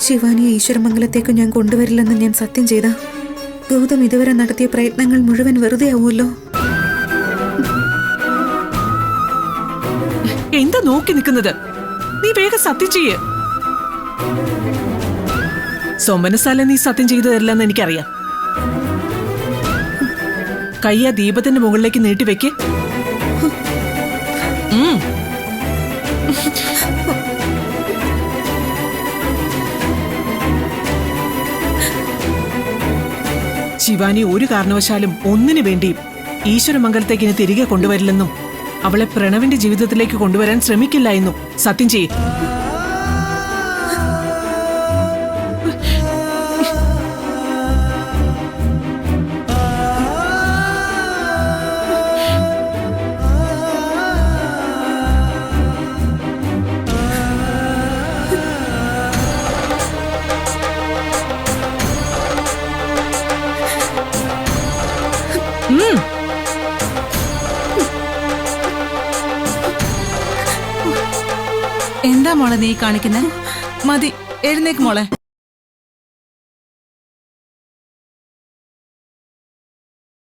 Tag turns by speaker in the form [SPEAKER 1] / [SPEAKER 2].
[SPEAKER 1] ശിവാനിയെ ഈശ്വരമംഗലത്തേക്ക് ഞാൻ കൊണ്ടുവരില്ലെന്ന് ഞാൻ സത്യം ചെയ്ത ഗൗതം ഇതുവരെ നടത്തിയ പ്രയത്നങ്ങൾ മുഴുവൻ വെറുതെ ആവുമല്ലോ.
[SPEAKER 2] എന്താ നോക്കി നിൽക്കുന്നത്? നീ വേഗം സത്യം ചെയ്യ്. സോമനസാല നീ സത്യം ചെയ്തു തരില്ലെന്ന് എനിക്കറിയാം. കയ്യ ദീപത്തിന്റെ മുകളിലേക്ക് നീട്ടിവെക്ക്. ശിവാനി ഒരു കാരണവശാലും ഒന്നിനു വേണ്ടിയും ഈശ്വരമംഗലത്തേക്ക് ഇനി തിരികെ കൊണ്ടുവരില്ലെന്നും അവളെ പ്രണവിന്റെ ജീവിതത്തിലേക്ക് കൊണ്ടുവരാൻ ശ്രമിക്കില്ല എന്നും സത്യം ചെയ്യും.
[SPEAKER 3] എന്താ മോളെ നീ കാണിക്കുന്നേ? മതി, എഴുന്നേക്ക് മോളെ.